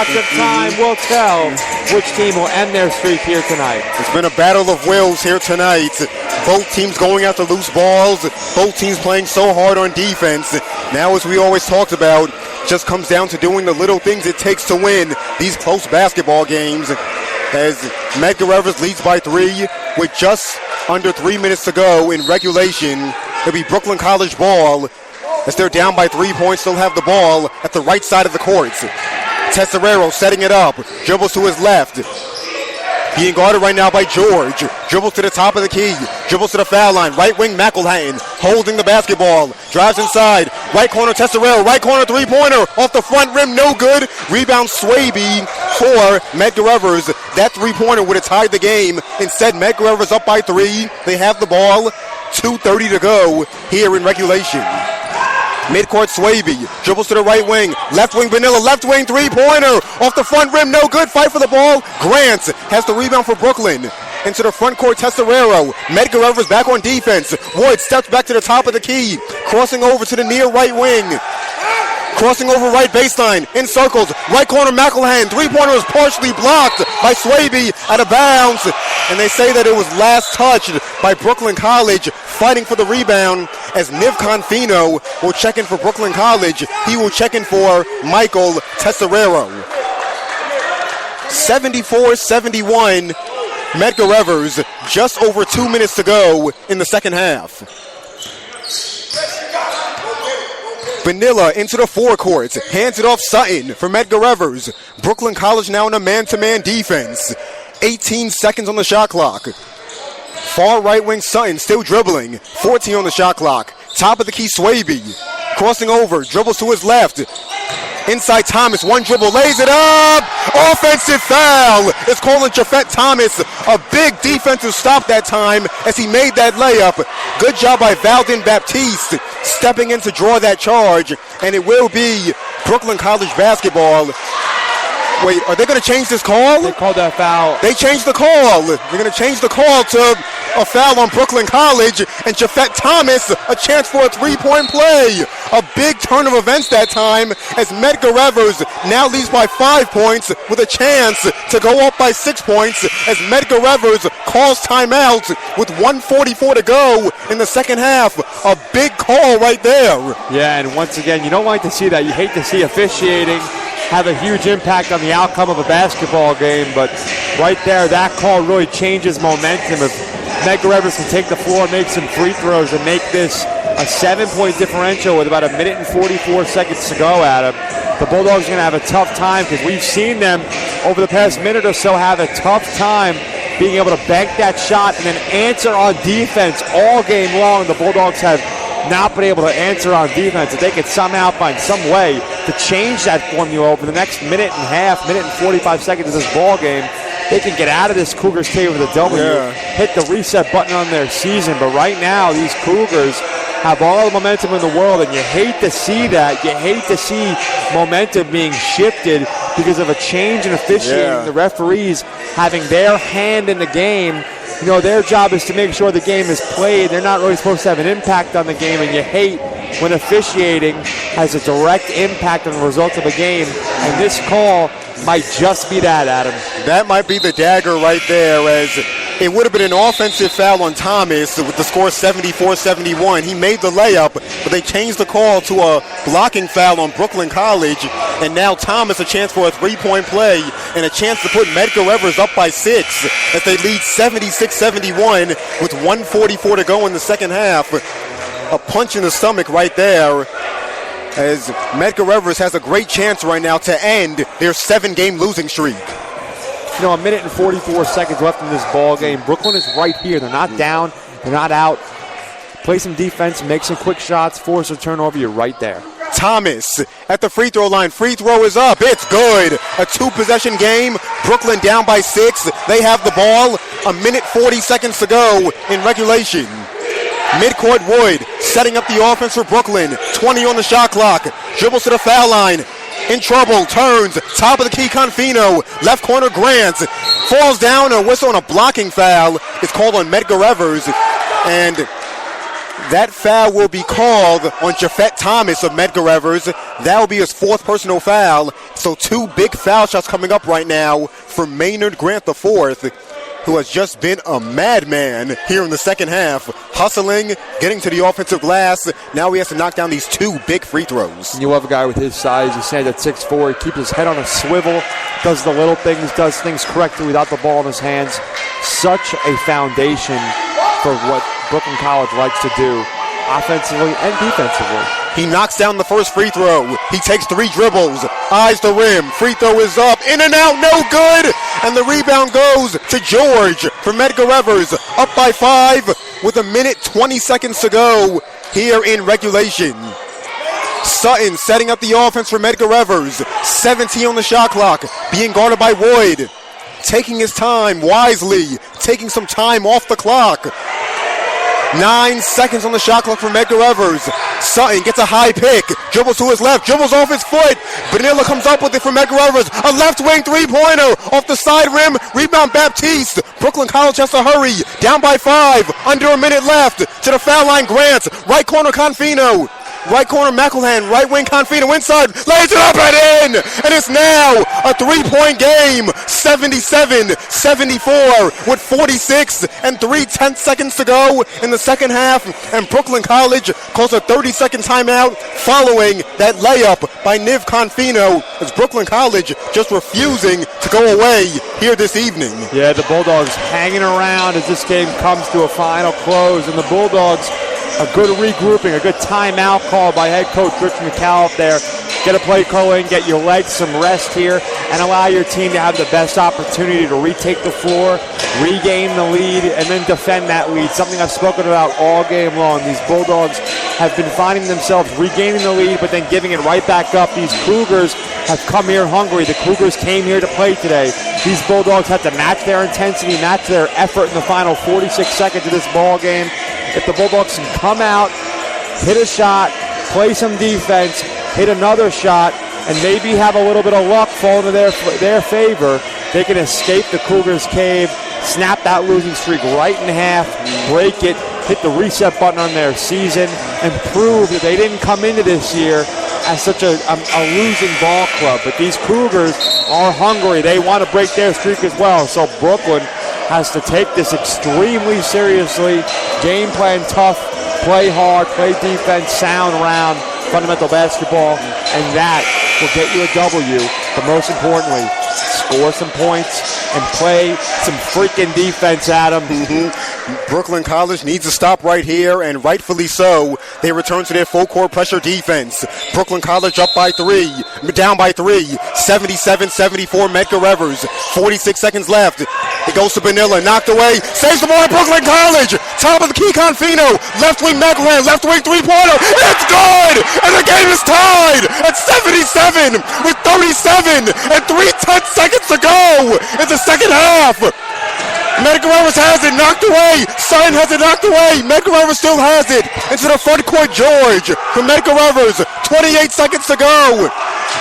shots of time will tell which team will end their streak here tonight. It's been a battle of wills here tonight. Both teams going after loose balls. Both teams playing so hard on defense. Now, as we always talked about, just comes down to doing the little things it takes to win these close basketball games. As Medgar Evers leads by 3 with just under 3 minutes to go in regulation. It'll be Brooklyn College ball as they're down by 3 points. Still have the ball at the right side of the courts. Tesorero setting it up. Dribbles to his left. Being guarded right now by George. Dribbles to the top of the key. Dribbles to the foul line. Right wing McElhatton holding the basketball. Drives inside. Right corner Tesorero. Right corner three-pointer. Off the front rim. No good. Rebound Swaby for Medgar Evers. That three-pointer would have tied the game. Instead, Medgar Evers up by 3. They have the ball. 2:30 to go here in regulation. Midcourt Swaby dribbles to the right wing. Left wing Vanilla. Left wing three-pointer. Off the front rim. No good. Fight for the ball. Grant has the rebound for Brooklyn. Into the front court, Tesorero. Medgar Evers back on defense. Wood steps back to the top of the key. Crossing over to the near right wing. Crossing over right baseline. In circles. Right corner, McElhatton. Three-pointer is partially blocked by Swaby out of bounds. And they say that it was last touched by Brooklyn College, fighting for the rebound, as Niv Confino will check in for Brooklyn College. He will check in for Michael Tesorero. 74-71. Medgar Evers, just over 2 minutes to go in the second half. Vanilla into the forecourt, hands it off Sutton for Medgar Evers. Brooklyn College now in a man-to-man defense. 18 seconds on the shot clock. Far right wing Sutton still dribbling. 14 on the shot clock. Top of the key Swaby. Crossing over, dribbles to his left. Inside Thomas, one dribble, lays it up. Offensive foul. It's called on Jafet Thomas. A big defensive stop that time as he made that layup. Good job by Valdin Baptiste stepping in to draw that charge. And it will be Brooklyn College basketball. Wait, are they going to change this call? They called that foul. They changed the call. They're going to change the call to a foul on Brooklyn College. And Jafet Thomas, a chance for a three-point play. A big turn of events that time as Medgar Evers now leads by 5 points with a chance to go up by 6 points as Medgar Evers calls timeout with 1:44 to go in the second half. A big call right there. Yeah, and once again, you don't like to see that. You hate to see officiating have a huge impact on the outcome of a basketball game, but right there, that call really changes momentum. If Medgar Evers can take the floor, make some free throws, and make this a 7-point differential with about 1 minute and 44 seconds to go at him, the Bulldogs are going to have a tough time because we've seen them over the past minute or so have a tough time being able to bank that shot and then answer on defense all game long. The Bulldogs have not been able to answer on defense. If they could somehow find some way to change that formula over the next minute and a half, minute and 45 seconds of this ball game, they can get out of this Cougars team with a W, hit the reset button on their season. But right now, these Cougars have all the momentum in the world, and you hate to see that. You hate to see momentum being shifted because of a change in officiating. The referees having their hand in the game. You know, their job is to make sure the game is played. They're not really supposed to have an impact on the game, and you hate when officiating has a direct impact on the results of a game. And this call might just be that, Adam. That might be the dagger right there, as it would have been an offensive foul on Thomas with the score 74-71. He made the layup, but they changed the call to a blocking foul on Brooklyn College. And now Thomas a chance for a three-point play and a chance to put Medgar Evers up by 6 as they lead 76-71 with 1:44 to go in the second half. A punch in the stomach right there, as Medgar Evers has a great chance right now to end their 7-game losing streak. You know, 1 minute and 44 seconds left in this ball game. Brooklyn is right here. They're not down. They're not out. Play some defense, make some quick shots, force a turnover. You're right there. Thomas at the free throw line. Free throw is up. It's good. A 2-possession game. Brooklyn down by 6. They have the ball. 1 minute 40 seconds to go in regulation. Midcourt Wood setting up the offense for Brooklyn. 20 on the shot clock. Dribbles to the foul line. In trouble. Turns. Top of the key Confino. Left corner Grant. Falls down. A whistle on a blocking foul is called on Medgar Evers. And That foul will be called on Jafet Thomas of Medgar Evers. That will be his 4th personal foul. So 2 big foul shots coming up right now for Maynard Grant IV, who has just been a madman here in the second half. Hustling, getting to the offensive glass. Now he has to knock down these 2 big free throws. You love a guy with his size. He stands at 6'4". He keeps his head on a swivel, does the little things, does things correctly without the ball in his hands. Such a foundation for what Brooklyn College likes to do, offensively and defensively. He knocks down the first free throw. He takes 3 dribbles, eyes the rim. Free throw is up, in and out, no good. And the rebound goes to George from Medgar Evers, up by 5 with 1:20 to go here in regulation. Sutton setting up the offense for Medgar Evers. 17 on the shot clock, being guarded by Wood. Taking his time wisely, taking some time off the clock. 9 seconds on the shot clock for Medgar Evers. Sutton gets a high pick, dribbles to his left, dribbles off his foot. Vanilla comes up with it for Medgar Evers. A left wing 3-pointer off the side rim. Rebound Baptiste. Brooklyn College has to hurry. Down by 5, under a minute left. To the foul line, Grant. Right corner, Confino. Right corner, McElhan. Right wing, Confino inside. Lays it up and in. And it's now a 3-point game. 77-74 with 46 and 3/10 seconds to go in the second half. And Brooklyn College calls a 30-second timeout following that layup by Niv Confino, as Brooklyn College just refusing to go away here this evening. Yeah, the Bulldogs hanging around as this game comes to a final close. And the Bulldogs, a good regrouping, a good timeout call by head coach Rich McCall there. Get a play call in, get your legs some rest here, and allow your team to have the best opportunity to retake the floor, regain the lead, and then defend that lead. Something I've spoken about all game long. These Bulldogs have been finding themselves regaining the lead, but then giving it right back up. These Cougars have come here hungry. The Cougars came here to play today. These Bulldogs have to match their intensity, match their effort in the final 46 seconds of this ball game. If the Bulldogs can come out, hit a shot, play some defense, hit another shot, and maybe have a little bit of luck fall into their favor, they can escape the Cougars' cave, snap that losing streak right in half, break it, hit the reset button on their season, and prove that they didn't come into this year as such a losing ball club. But these Cougars are hungry. They want to break their streak as well. So Brooklyn has to take this extremely seriously, game plan tough, play hard, play defense, sound round, fundamental basketball, and that will get you a W. But most importantly, score some points and play some freaking defense, Adam. Brooklyn College needs to stop right here, and rightfully so. They return to their full court pressure defense. Brooklyn College up by 3, down by 3, 77-74 Medgar Evers. 46 seconds left. It goes to Vanilla, knocked away, saves the ball at Brooklyn College. Top of the key, Confino. Left wing McElhan, left wing 3-pointer. It's good! And the game is tied at 77 with 37 and 3/10 seconds to go in the second half. Medgar Evers has it knocked away. Sutton has it knocked away. Medgar Evers still has it. Into the front court, George from Medgar Evers. 28 seconds to go.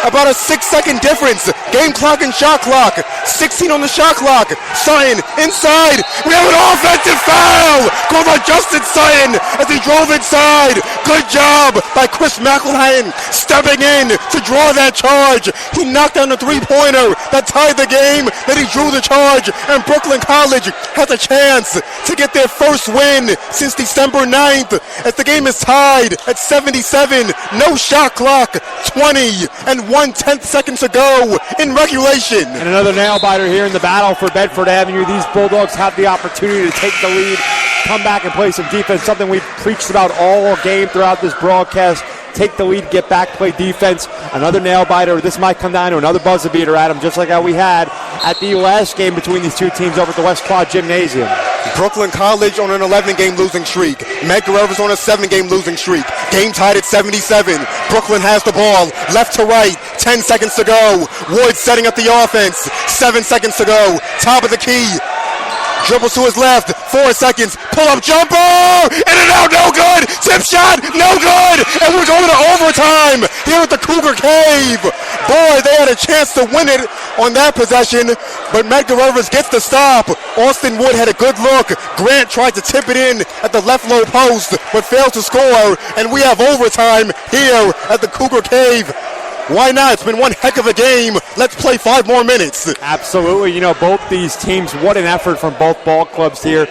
About a 6-second difference. Game clock and shot clock. 16 on the shot clock. Sutton inside. We have an offensive foul called by Justin Sutton as he drove inside. Good job by Chris McElhan stepping in to draw that charge. He knocked down the 3-pointer that tied the game. Then he drew the charge, and Brooklyn College has a chance to get their first win since December 9th as the game is tied at 77. No shot clock. 20 and 1/10 seconds to go in regulation. And another nail-biter here in the battle for Bedford Avenue. These Bulldogs have the opportunity to take the lead, come back and play some defense, something we've preached about all game throughout this broadcast. Take the lead, get back, play defense. Another nail-biter. This might come down to another buzzer beater, Adam, just like how we had at the last game between these two teams over at the West Quad Gymnasium. Brooklyn College on an 11-game losing streak. Medgar Evers on a 7-game losing streak. Game tied at 77. Brooklyn has the ball, left to right, 10 seconds to go. Wood setting up the offense, 7 seconds to go. Top of the key. Dribbles to his left, 4 seconds, pull-up jumper, in and out, no good, tip shot, no good, and we're going to overtime here at the Cougar Cave. Boy, they had a chance to win it on that possession, but Medgar Rivers gets the stop. Austin Wood had a good look. Grant tried to tip it in at the left low post, but failed to score, and we have overtime here at the Cougar Cave. Why not? It's been one heck of a game. Let's play 5 more minutes. Absolutely. You know, both these teams, what an effort from both ball clubs here.